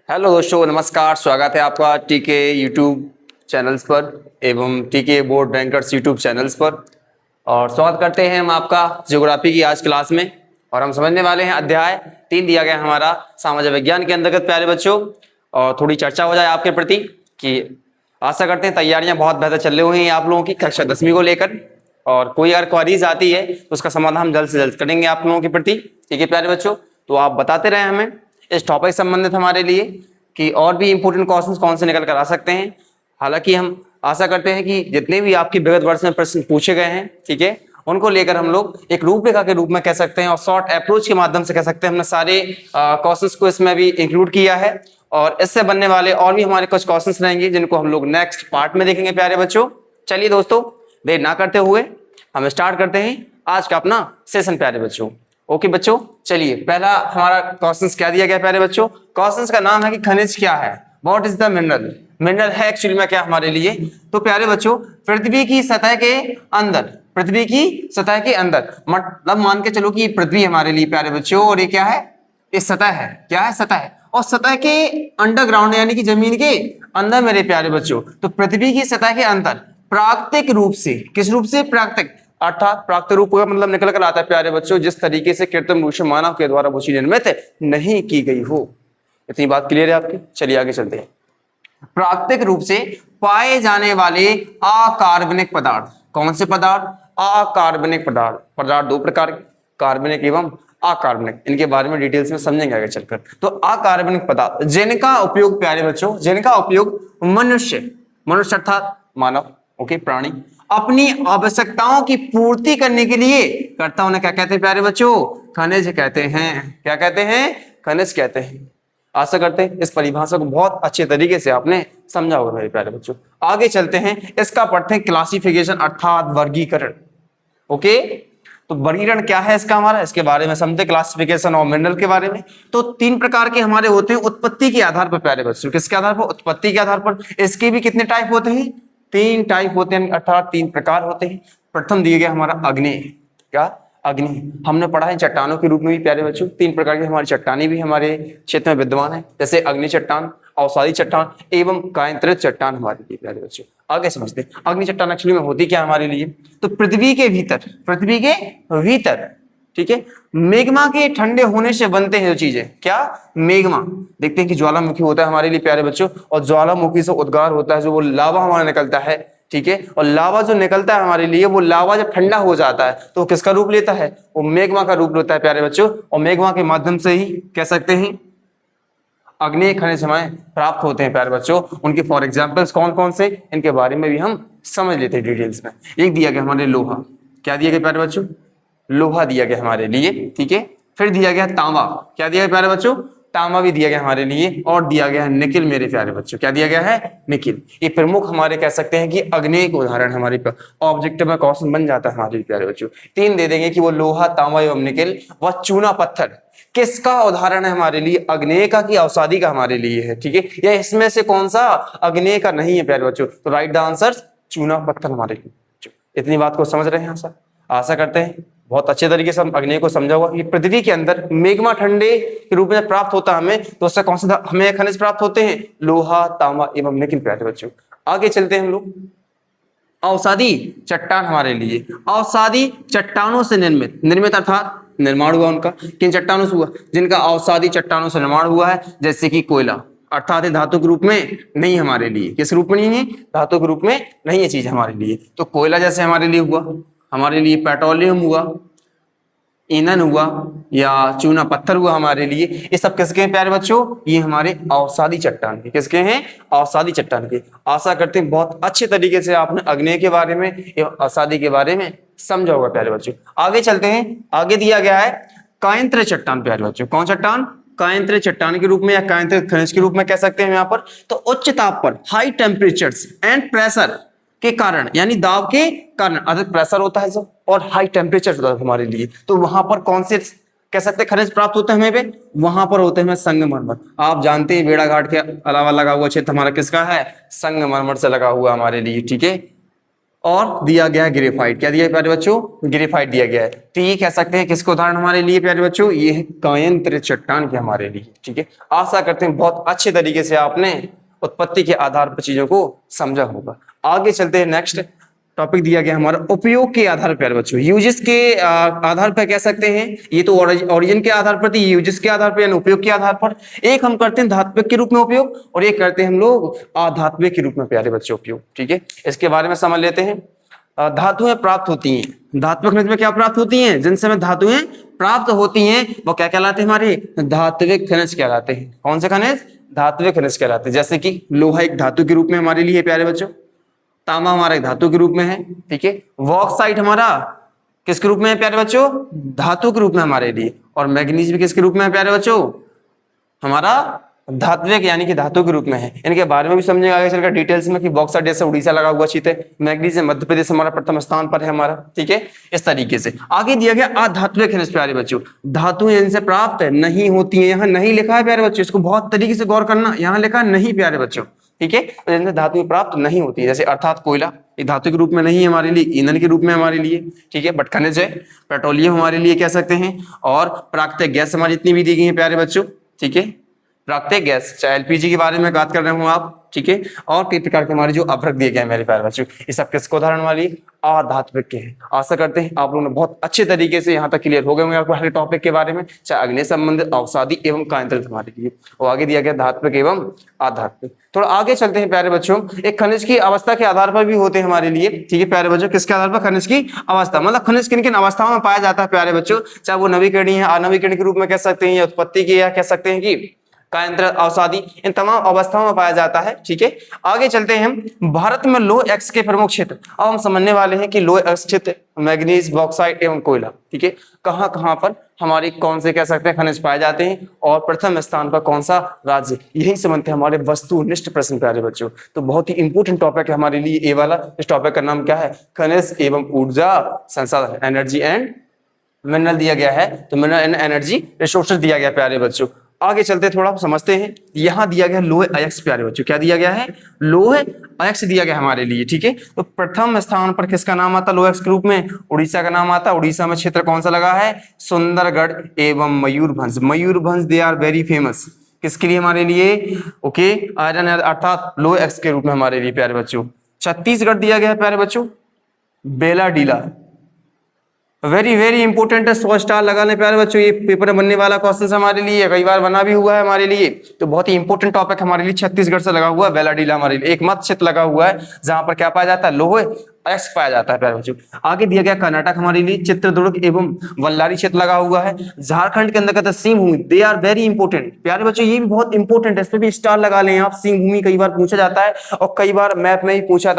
Hello दोस्तों, नमस्कार। स्वागत है आपका टीके यूट्यूब चैनल्स पर एवं टीके बोर्ड बैंकर्स यूट्यूब चैनल्स पर। और स्वागत करते हैं हम आपका ज्योग्राफी की आज क्लास में। और हम समझने वाले हैं अध्याय 3 दिया गया हमारा सामाजिक विज्ञान के अंतर्गत प्यारे बच्चों। और थोड़ी चर्चा हो जाए आपके प्रति कि आशा करते हैं तैयारियां बहुत बेहतर चल रही हैं आप लोगों की कक्षा 10वीं को लेकर। और कोई अगर क्वारीज आती है तो उसका समाधान हम जल्द से जल्द करेंगे आप लोगों के प्रति। ठीक है प्यारे बच्चों, तो आप बताते रहे हमें इस टॉपिक संबंधित हमारे लिए कि और भी इंपोर्टेंट क्वेश्चंस कौन से निकल कर आ सकते हैं। हालांकि हम आशा करते हैं कि जितने भी आपके विगत वर्ष में प्रश्न पूछे गए हैं, ठीक है, उनको लेकर हम लोग एक रूपरेखा के रूप में कह सकते हैं और शॉर्ट अप्रोच के माध्यम से कह सकते हैं हमने सारे क्वेश्चंस को इसमें भी इंक्लूड किया है। और इससे बनने वाले और भी हमारे कुछ क्वेश्चंस रहेंगे जिनको हम लोग नेक्स्ट पार्ट में देखेंगे प्यारे बच्चों। चलिए दोस्तों, देर ना करते हुए हम स्टार्ट करते हैं आज का अपना सेशन प्यारे बच्चों। ओके बच्चों, चलिए पहला हमारा क्वेश्चंस क्या दिया गया प्यारे बच्चों। क्वेश्चंस का नाम है कि खनिज क्या है, what is the mineral. Mineral है एक्चुअली में क्या हमारे लिए, तो प्यारे बच्चों पृथ्वी की सतह के अंदर, पृथ्वी की सतह के अंदर, मतलब मान के चलो कि पृथ्वी हमारे लिए प्यारे बच्चों, और ये क्या है, ये सतह है। क्या है, सतह है। और सतह के अंडरग्राउंड यानी कि जमीन के अंदर मेरे प्यारे बच्चों, तो पृथ्वी की सतह के अंदर प्राकृतिक रूप से, किस रूप से, प्राकृतिक, अर्थात प्राकृतिक रूप का मतलब निकल कर आता है प्यारे बच्चों जिस तरीके से कृत्रिम रूप से मानव के द्वारा वो चीज निर्मित नहीं की गई हो। इतनी बात क्लियर है आपकी। चलिए आगे चलते हैं। प्राकृतिक रूप से पाए जाने वाले अकार्बनिक पदार्थ, कौन से पदार्थ, अकार्बनिक पदार्थ। पदार्थ दो प्रकार के, कार्बनिक एवं अकार्बनिक, इनके बारे में डिटेल्स में समझेंगे आगे चलकर। तो अकार्बनिक पदार्थ जिनका उपयोग प्यारे बच्चों, जिनका उपयोग मनुष्य, मनुष्य अर्थात मानव, ओके, प्राणी, अपनी आवश्यकताओं की पूर्ति करने के लिए करता, उन्हें क्या कहते हैं प्यारे बच्चों, खनिज कहते हैं। क्या कहते हैं, खनिज कहते हैं। आशा करते हैं इस परिभाषा को बहुत अच्छे तरीके से आपने समझा होगा मेरे प्यारे बच्चों। आगे चलते हैं, इसका पढ़ते हैं क्लासिफिकेशन अर्थात वर्गीकरण। ओके, तो वर्गीकरण क्या है इसका हमारा, इसके बारे में समझते, क्लासिफिकेशन और मिनरल के बारे में। तो 3 प्रकार के हमारे होते हैं उत्पत्ति के आधार पर प्यारे बच्चों। किसके आधार पर, उत्पत्ति के आधार पर। इसके भी कितने टाइप होते हैं, 3 टाइप होते हैं, अर्थात 3 प्रकार होते हैं। प्रथम दिया गया हमारा अग्नि। क्या, अग्नि। हमने पढ़ा है चट्टानों के रूप में भी प्यारे बच्चों 3 प्रकार की हमारी चट्टानें भी हमारे क्षेत्र में विद्यमान है, जैसे अग्नि चट्टान, अवसादी चट्टान एवं कायांतरित चट्टान हमारे लिए प्यारे बच्चों। आगे समझते हैं अग्नि चट्टान एक्चुअली में होती क्या हमारे लिए, तो पृथ्वी के भीतर, पृथ्वी के भीतर, ठीक है, मेग्मा के ठंडे होने से बनते हैं जो चीजें। क्या, मेग्मा। देखते हैं कि ज्वालामुखी होता है हमारे लिए प्यारे बच्चों, और ज्वालामुखी से उद्गार होता है जो वो लावा हमारा निकलता है, ठीक है। और लावा जो निकलता है हमारे लिए, वो लावा जब ठंडा हो जाता है तो किसका रूप लेता है, वो मेग्मा का रूप लेता है प्यारे बच्चों। और मेग्मा के माध्यम से ही कह सकते हैं अग्नि खनिज हमें प्राप्त होते हैं प्यारे बच्चों। उनके फॉर एग्जाम्पल्स कौन कौन से, इनके बारे में भी हम समझ लेते हैं डिटेल्स में। एक दिया गया हमारे लोहा। क्या दिया गया प्यारे बच्चों, लोहा दिया गया हमारे लिए, ठीक है। फिर दिया गया तांबा। क्या दिया गया प्यारे बच्चों, तांबा भी दिया गया हमारे लिए। और दिया गया है निकिल मेरे प्यारे बच्चों। क्या दिया गया है, निकिल। ये प्रमुख हमारे कह सकते हैं कि अग्नि एक उदाहरण हमारे ऑब्जेक्ट में क्वेश्चन बन जाता है हमारे प्यारे बच्चों। 3 दे देंगे कि वो लोहा, तांबा एवं निकिल व चूना पत्थर किसका उदाहरण है हमारे लिए, अग्नेय का कि अवसादी का हमारे लिए है, ठीक है। या इसमें से कौन सा अग्नेय का नहीं है प्यारे बच्चों, तो राइट द आंसर चूना पत्थर हमारे लिए। इतनी बात को समझ रहे हैं सर, आशा करते हैं बहुत अच्छे तरीके से हम अग्नेय को समझा हुआ कि पृथ्वी के अंदर मेग्मा ठंडे के रूप में प्राप्त होता है हमें, तो उससे कौन सा हमें खनिज प्राप्त होते हैं, लोहा, तांबा एवं निकिल प्यारे बच्चों। आगे चलते हैं हम लोग। अवसादी चट्टान हमारे लिए, अवसादी चट्टानों से निर्मित, निर्मित अर्थात निर्माण हुआ उनका, किन चट्टानों से हुआ, जिनका अवसादी चट्टानों से निर्माण हुआ है, जैसे कि कोयला, अर्थात धातु के रूप में नहीं हमारे लिए, किस रूप में नहीं है, धातु के रूप में नहीं है चीज हमारे लिए। तो कोयला जैसे हमारे लिए हुआ, हमारे लिए पेट्रोलियम हुआ, ईंधन हुआ, या चूना पत्थर हुआ हमारे लिए, ये सब किसके हैं प्यारे बच्चों, ये हमारे अवसादी चट्टान के, किसके हैं, अवसादी चट्टान के। आशा करते हैं बहुत अच्छे तरीके से आपने अग्नेय के बारे में एवं अवसादी के बारे में समझा होगा प्यारे बच्चों। आगे चलते हैं, आगे दिया गया है कायांतरित चट्टान प्यारे बच्चों। कौन चट्टान, कायांतरित चट्टान के रूप में या कायांतरित खनिज के रूप में कह सकते हैं यहाँ पर। तो उच्च ताप पर, हाई टेम्परेचर्स एंड प्रेशर के कारण, यानी दाब के कारण, अधिक प्रेशर होता है सब और हाई टेम्परेचर होता है हमारे लिए, तो वहां पर कौन से कह सकते हैं खनिज प्राप्त होते हैं हमें पे, वहां पर होते हैं संगमरमर। आप जानते हैं बेड़ा घाट के अलावा लगा हुआ क्षेत्र हमारा किसका है, संगमरमर से लगा हुआ हमारे लिए, ठीक है। और दिया गया है ग्रेफाइट। क्या दिया है प्यारे बच्चों? ग्रेफाइट दिया गया है। तो ये कह सकते हैं किसको उदाहरण हमारे लिए प्यारे बच्चों? ये है कायंत्र चट्टान के हमारे लिए। ठीक है, आशा करते हैं बहुत अच्छे तरीके से आपने उत्पत्ति के आधार पर चीजों को समझा होगा। आगे चलते हैं, नेक्स्ट टॉपिक दिया गया हमारा उपयोग के आधार पर प्यारे बच्चों। यूजेस के आधार पर कह सकते हैं, ये तो ओरिजिन के आधार पर थी, यूजेस के आधार पर यानी उपयोग के आधार पर। एक हम करते हैं धात्विक के रूप में उपयोग और एक करते हैं हम लोग आधात्मिक के रूप में प्यारे बच्चों उपयोग। ठीक है, इसके बारे में समझ लेते हैं। धातुएं प्राप्त होती हैं, धात्विक खनिज में क्या प्राप्त होती हैं? जिनसे हमें धातुएं प्राप्त होती हैं वो क्या कहलाते हैं? हमारे धात्विक खनिज कहलाते हैं। कौन से खनिज? धात्विक खनिज कहलाते हैं। जैसे कि लोहा एक धातु के रूप में हमारे लिए प्यारे बच्चों, तांबा हमारा एक धातु के रूप में है। ठीक है, बॉक्साइट हमारा किसके रूप में है प्यारे बच्चों? धातु के रूप में हमारे लिए। और मैग्नीज भी किसके रूप में है प्यारे बच्चों? हमारा धात्विक यानी कि धातु के रूप में है। इनके बारे में भी समझेंगे आगे चलकर डिटेल्स में कि बॉक्साइट जैसे उड़ीसा लगा हुआ क्षेत्र है, मैग्नीज मध्य प्रदेश हमारा प्रथम स्थान पर है हमारा। ठीक है, इस तरीके से आगे दिया गया अधात्विक खनिज प्यारे बच्चों, धातुएं इनसे प्राप्त नहीं होती है। यहाँ नहीं लिखा है प्यारे बच्चों, इसको बहुत तरीके से गौर करना, यहाँ लिखा नहीं प्यारे बच्चों। ठीक है, तो जिनसे धातुएं प्राप्त नहीं होती है, जैसे अर्थात कोयला ये धातु के रूप में नहीं है हमारे लिए, ईंधन के रूप में हमारे लिए। ठीक है, बट खनिज है, पेट्रोलियम हमारे लिए कह सकते हैं। और प्राकृतिक गैस हमारी जितनी भी दी गई है प्यारे बच्चों। ठीक है, प्राकृतिक गैस चाहे एलपीजी के बारे में बात कर रहे हो आप। ठीक है, और कई प्रकार के हमारे जो अभ्रक दिए गए हैं मेरे प्यारे बच्चों, ये सब किसको उदाहरण वाली? अधात्विक के हैं। आशा करते हैं आप लोगों ने बहुत अच्छे तरीके से यहाँ तक क्लियर हो गए होंगे आपको हर टॉपिक के बारे में, चाहे अग्नि संबंधित, अवसादी एवं कायंत्र हमारे लिए। और आगे दिया गया धात्विक एवं आधात्विक। थोड़ा आगे चलते हैं प्यारे बच्चों, एक खनिज की अवस्था के आधार पर भी होते हैं हमारे लिए। ठीक है प्यारे बच्चों, किसके आधार पर? खनिज की अवस्था, मतलब खनिज किन किन अवस्थाओं में पाया जाता है प्यारे बच्चों, चाहे वो नवीकरणीय है, अनवीकरणीय के रूप में कह सकते हैं, या उत्पत्ति की, या कह सकते हैं कि कायंत्र, अवसादी, इन तमाम अवस्थाओं में पाया जाता है। ठीक है, आगे चलते हैं हम भारत में लोह एक्स के प्रमुख क्षेत्र। अब हम समझने वाले हैं कि लोह एक्स क्षेत्र मैग्नीज, बॉक्साइट एवं कोयला। ठीक है, कहां कहां पर हमारी कौन से कह सकते हैं खनिज पाए जाते हैं और प्रथम स्थान पर कौन सा राज्य, यही समझते हैं हमारे वस्तुनिष्ठ प्रश्न प्यारे बच्चों। तो बहुत ही इंपोर्टेंट टॉपिक है हमारे लिए ये वाला। इस टॉपिक का नाम क्या है? खनिज एवं ऊर्जा संसाधन, एनर्जी एंड मिनरल दिया गया है। तो मिनरल एंड एनर्जी रिसोर्सेज दिया गया प्यारे बच्चों। आगे चलते थोड़ा समझते हैं। यहां दिया गया लोह अयस्क प्यारे बच्चों, क्या दिया गया है? लोह अयस्क दिया गया हमारे लिए। ठीक है, तो प्रथम स्थान पर किसका नाम आता लोह अयस्क के रूप में? उड़ीसा का नाम आता। उड़ीसा में क्षेत्र कौन सा लगा है? सुंदरगढ़ एवं Mayurbhanj. Mayurbhanj they are very famous किसके लिए? हमारे लिए ओके, आयरन अर्थात लोह अयस्क के रूप में हमारे लिए प्यारे बच्चों। छत्तीसगढ़ दिया गया है प्यारे बच्चों, बेलाडीला, वेरी वेरी इंपोर्टेंट है, 100 स्टार लगा ले प्यारे बच्चों। ये पेपर में बनने वाला क्वेश्चन हमारे लिए, कई बार बना भी हुआ है हमारे लिए। तो बहुत ही इंपोर्टेंट टॉपिक हमारे लिए छत्तीसगढ़ से लगा हुआ है, बेलाडीला हमारे लिए एक मत क्षेत्र लगा हुआ है जहां पर क्या पाया जाता है? लोह अयस्क पाया जाता है प्यारे बच्चों। आगे दिया गया कर्नाटक हमारे लिए चित्रदुर्ग एवं बल्लारी क्षेत्र लगा हुआ है। झारखंड के अंतर्गत सिंह भूमि, दे आर वेरी इंपोर्टेंट प्यारे बच्चों, ये भी बहुत इंपोर्टेंट है, इस पे भी स्टार लगा लें आप। सिंह भूमि कई बार पूछा जाता है और कई बार मैप में भी पूछा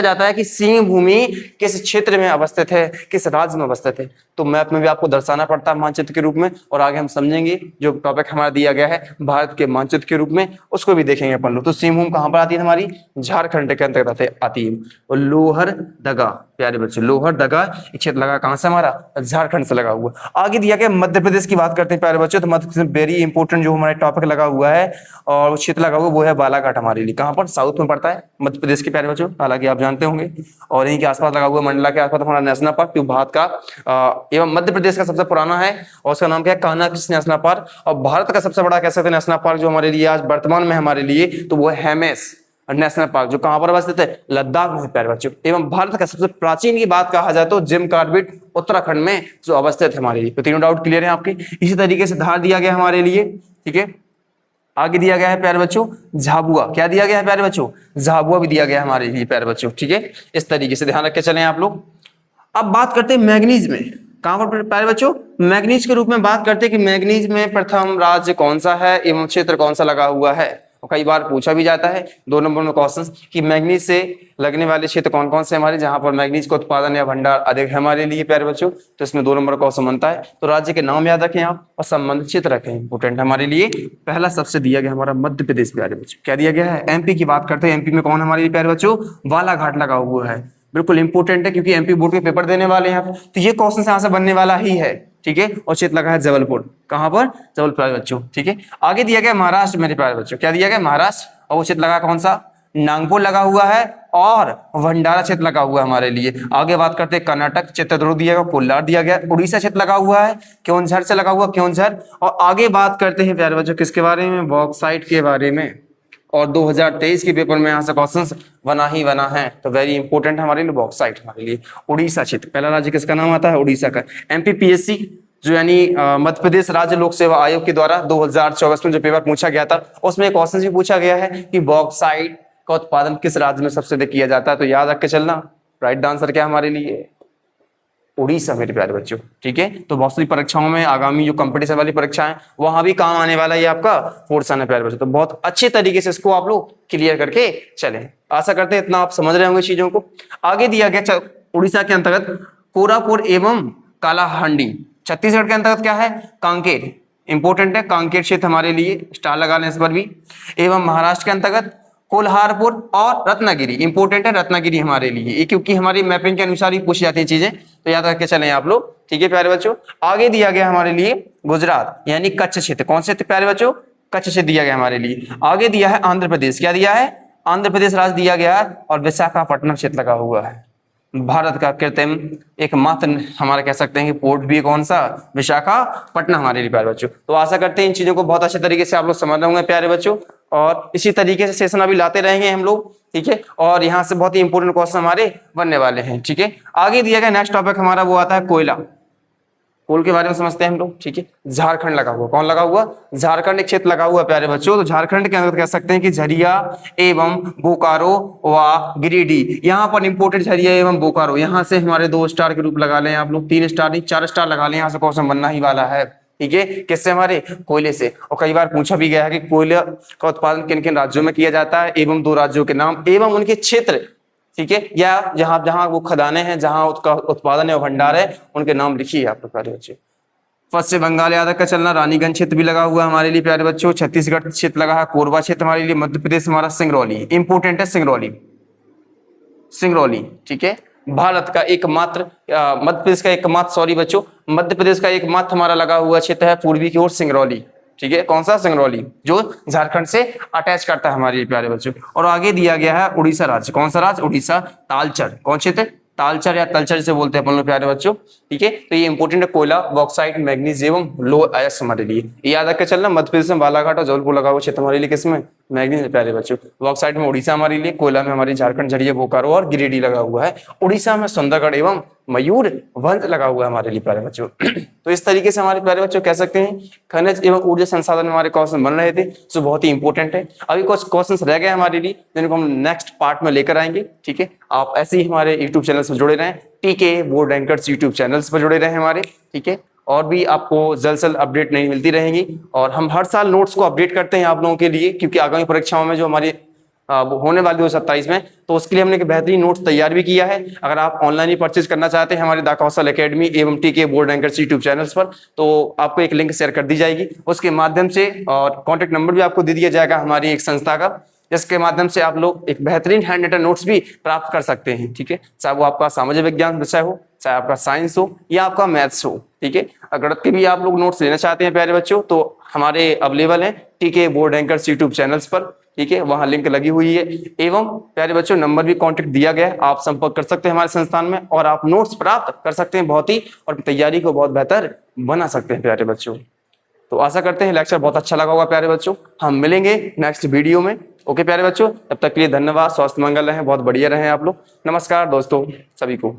जाता है कि सिंह भूमि किस क्षेत्र में अवस्थित है, किस राज्य में अवस्थित है। तो मैप में भी आपको दर्शाना पड़ता है मानचित्र के रूप में। और आगे हम समझेंगे जो टॉपिक हमारा दिया गया है भारत के मानचित्र के रूप में, उसको भी देखेंगे अपन लोग। तो सिंह भूमि कहां पर आती है? हमारी झारखंड के अंतर्गत आती है। और लोहरदगा प्यारे बच्चों, लोहरदगा क्षेत्र लगा कहां से? हमारा झारखंड से लगा हुआ। आगे दिया गया मध्य प्रदेश की बात करते हैं प्यारे बच्चों। तो मध्य प्रदेश वेरी इंपोर्टेंट जो हमारा टॉपिक लगा हुआ है और क्षेत्र लगा हुआ वो है बालाघाट हमारे लिए। कहां पर? साउथ में पड़ता है मध्य प्रदेश के प्यारे बच्चों, हालांकि आप जानते होंगे। और यहीं के आसपास लगा हुआ मंडला के आसपास हमारा नेशनल पार्क, जो भारत का एवं मध्य प्रदेश का सबसे पुराना है और उसका नाम क्या है? Kanha Krishna national park. और भारत का सबसे बड़ा कह सकते हैं नेशनल पार्क जो हमारे लिए आज वर्तमान में हमारे लिए, तो वो है हेमेस नेशनल पार्क, जो कहां पर अवस्थित है? लद्दाख में प्यारे बच्चों। एवं भारत का सबसे प्राचीन की बात कहा जाए तो जिम कॉर्बेट उत्तराखंड में जो अवस्थित है हमारे लिए। तो तीनों डाउट क्लियर है आपके। इसी तरीके से धार दिया गया हमारे लिए। ठीक है, आगे दिया गया है प्यारे बच्चों झाबुआ, क्या दिया गया है प्यारे बच्चों? झाबुआ भी दिया गया हमारे लिए प्यारे बच्चों। ठीक है, इस तरीके से ध्यान रख के चलें आप लोग। अब बात करते हैं मैग्नीज में, कहां पर प्यारे बच्चों? मैग्नीज के रूप में बात करते हैं कि मैग्नीज में प्रथम राज्य कौन सा है एवं क्षेत्र कौन सा लगा हुआ है। और कई बार पूछा भी जाता है 2 नंबर में क्वेश्चन कि मैग्नीज से लगने वाले क्षेत्र कौन कौन से हमारे, जहां पर मैग्नीज का उत्पादन या भंडार अधिक है हमारे लिए प्यारे बच्चों। तो इसमें 2 नंबर का क्वेश्चन बनता है। तो राज्य के नाम याद रखें आप और संबंधित क्षेत्र रखें, इंपोर्टेंट हमारे लिए। पहला सबसे दिया गया हमारा मध्य प्रदेश प्यारे बच्चों, क्या दिया गया है? एमपी की बात करते हैं। एमपी में कौन हमारे लिए प्यारे बच्चों? बालाघाट लगा हुआ है, बिल्कुल इंपोर्टेंट है क्योंकि एमपी बोर्ड के पेपर देने वाले हैं। तो ये क्वेश्चन यहाँ से बनने वाला ही है। ठीक है, और क्षेत्र लगा है जबलपुर, कहां पर? जबलपुर बच्चों। ठीक है, आगे दिया गया महाराष्ट्र मेरे प्यारे बच्चों, क्या दिया गया? महाराष्ट्र, और वो क्षेत्र लगा कौन सा? नागपुर लगा हुआ है और भंडारा क्षेत्र लगा हुआ है हमारे लिए। आगे बात करते हैं कर्नाटक, चित्रदुर्ग दिया गया, कोल्हार दिया गया, उड़ीसा क्षेत्र लगा हुआ है, केओंझर से लगा हुआ केओंझर। और आगे बात करते हैं प्यारे बच्चों किसके बारे में, बॉक्साइट के बारे में। और 2023 के पेपर में यहाँ से क्वेश्चन बना ही बना है, तो वेरी इंपॉर्टेंट हमारे लिए बॉक्साइट हमारे लिए। उड़ीसा क्षेत्र, पहला राज्य किसका नाम आता है, उड़ीसा का। MPPSC जो यानी मध्य प्रदेश राज्य लोक सेवा आयोग के द्वारा 2024 में जो पेपर पूछा गया था, उसमें क्वेश्चन भी पूछा गया है कि बॉक्साइट का उत्पादन किस राज्य में सबसे अधिक किया जाता है। तो याद रख के चलना, राइट आंसर क्या हमारे लिए, उड़ीसा मेरे प्यारे बच्चों। ठीक है, तो बहुत सारी परीक्षाओं में आगामी जो कंपटीशन वाली परीक्षाएं वहां भी काम आने वाला है आपका पोर्शन है प्यारे बच्चों। तो बहुत अच्छे तरीके से इसको आप लोग क्लियर करके चलें। आशा करते हैं इतना आप समझ रहे होंगे चीजों को। आगे दिया गया उड़ीसा के अंतर्गत कोरापुर एवं कालाहांडी। छत्तीसगढ़ के अंतर्गत क्या है, कांकेर, इंपोर्टेंट है कांकेर क्षेत्र हमारे लिए, स्टार लगा लें इस पर भी। एवं महाराष्ट्र के अंतर्गत कोल्हारपुर और रत्नागिरी, इंपोर्टेंट है रत्नागिरी हमारे लिए, क्योंकि हमारी मैपिंग के अनुसार ही पूछी जाती है चीजें, तो याद रख के चलें आप लोग। ठीक है प्यारे बच्चों, आगे दिया गया हमारे लिए गुजरात यानी कच्छ क्षेत्र। कौन से प्यारे बच्चों, कच्छ क्षेत्र दिया गया हमारे लिए। आगे दिया है आंध्र प्रदेश, क्या दिया है, आंध्र प्रदेश राज्य दिया गया है, और विशाखापट्टनम क्षेत्र लगा हुआ है। भारत का कृत्रिम एकमात्र हमारा कह सकते हैं कि पोर्ट भी कौन सा, विशाखापट्टनम हमारे लिए प्यारे बच्चों। तो आशा करते हैं इन चीजों को बहुत अच्छे तरीके से आप लोग समझ रहे होंगे प्यारे बच्चों, और इसी तरीके से सेशन अभी लाते रहेंगे हम लोग। ठीक है, और यहाँ से बहुत ही इंपोर्टेंट क्वेश्चन हमारे बनने वाले हैं। ठीक है, आगे दिया गया नेक्स्ट टॉपिक हमारा वो आता है कोयला। कोल के बारे में समझते हैं हम लोग। ठीक है, झारखंड लगा हुआ, कौन लगा हुआ, झारखंड एक क्षेत्र लगा हुआ प्यारे बच्चों। तो झारखंड के अंदर कह सकते हैं कि झरिया एवं बोकारो व गिरिडीह, यहाँ पर इंपोर्टेड झरिया एवं बोकारो, यहाँ से हमारे 2 स्टार के रूप लगा लें आप लोग, 3 स्टार नहीं 4 स्टार लगा लें, यहाँ से क्वेश्चन बनना ही वाला है। ठीक है, किससे, हमारे कोयले से। और कई बार पूछा भी गया है कि कोयला का उत्पादन किन किन राज्यों में किया जाता है, एवं 2 राज्यों के नाम एवं उनके क्षेत्र। ठीक है, या जहां जहां वो खदानें हैं, जहां उसका उत्पादन है भंडार है, उनके नाम लिखिए आप लोग प्यारे बच्चे। पश्चिम बंगाल याद रखकर चलना, रानीगंज क्षेत्र भी लगा हुआ है हमारे लिए प्यारे बच्चों। छत्तीसगढ़ क्षेत्र लगा है, कोरबा क्षेत्र हमारे लिए। मध्य प्रदेश हमारा सिंगरौली, इंपोर्टेंट है सिंगरौली, सिंगरौली। ठीक है, भारत का एकमात्र मध्य प्रदेश का एकमात्र, सॉरी बच्चों, मध्य प्रदेश का एकमात्र हमारा लगा हुआ क्षेत्र है पूर्वी की ओर सिंगरौली। ठीक है, कौन सा, सिंगरौली, जो झारखंड से अटैच करता है हमारे प्यारे बच्चों। और आगे दिया गया है उड़ीसा राज्य, कौन सा राज्य, उड़ीसा, तालचर, कौन क्षेत्र, तालचर या तलचर से बोलते हैं अपन लोग प्यारे बच्चों। ठीक है, तो ये इंपोर्टेंट है कोयला, बॉक्साइट, मैग्नीज एवं लो अयस्क हमारे लिए। ये याद रखकर चलना, मध्य प्रदेश में बालाघाट और जबलपुर लगा हुआ क्षेत्र हमारे लिए किसमें, मैग्नीज प्यारे बच्चों। बॉक्साइट में उड़ीसा हमारे लिए, कोयला में हमारी झारखंड, झरिया, बोकारो और गिरिडीह लगा हुआ है। उड़ीसा में सुंदरगढ़ एवं मयूरभंज लगा हुआ है हमारे लिए प्यारे बच्चों। तो इस तरीके से हमारे प्यारे बच्चों कह सकते हैं खनिज एवं ऊर्जा संसाधन हमारे क्वेश्चन बन रहे थे, जो बहुत ही इंपॉर्टेंट है। अभी कुछ क्वेश्चंस रह गए हमारे लिए, जिनको हम नेक्स्ट पार्ट में लेकर आएंगे। ठीक है, आप ऐसे ही हमारे यूट्यूब चैनल पर जुड़े रहें, टीके बोर्ड रैंकर्स यूट्यूब चैनल्स पर जुड़े रहे हमारे। ठीक है, और भी आपको जल्द से जल्द अपडेट नहीं मिलती रहेंगी, और हम हर साल नोट्स को अपडेट करते हैं आप लोगों के लिए, क्योंकि आगामी परीक्षाओं में जो हमारी होने वाली 2027 में, तो उसके लिए हमने एक बेहतरीन नोट्स तैयार भी किया है। अगर आप ऑनलाइन ही परचेज करना चाहते हैं हमारे द कौशल एकेडमी एवं टीके बोर्ड रैंकर्स यूट्यूब चैनल्स पर, तो आपको एक लिंक शेयर कर दी जाएगी उसके माध्यम से, और कॉन्टेक्ट नंबर भी आपको दे दिया जाएगा हमारी एक संस्था का, जिसके माध्यम से आप लोग एक बेहतरीन हैंड रिटन नोट्स भी प्राप्त कर सकते हैं। ठीक है, चाहे वो आपका सामाजिक विज्ञान विषय हो, चाहे आपका साइंस हो या आपका मैथ्स हो। ठीक है, अगर के भी आप लोग नोट्स लेना चाहते हैं प्यारे बच्चों, तो हमारे अवेलेबल हैं टीके बोर्ड रैंकर्स यूट्यूब चैनल्स पर। ठीक है, वहां लिंक लगी हुई है, एवं प्यारे बच्चों नंबर भी कांटेक्ट दिया गया है, आप संपर्क कर सकते हैं हमारे संस्थान में, और आप नोट्स प्राप्त कर सकते हैं बहुत ही, और तैयारी को बहुत बेहतर बना सकते हैं प्यारे बच्चों। तो आशा करते हैं लेक्चर बहुत अच्छा लगा होगा प्यारे बच्चों। हम मिलेंगे नेक्स्ट वीडियो में। ओके प्यारे बच्चों, तब तक के लिए धन्यवाद, स्वास्थ्य मंगल रहें, बहुत बढ़िया रहें आप लोग। नमस्कार दोस्तों सभी को।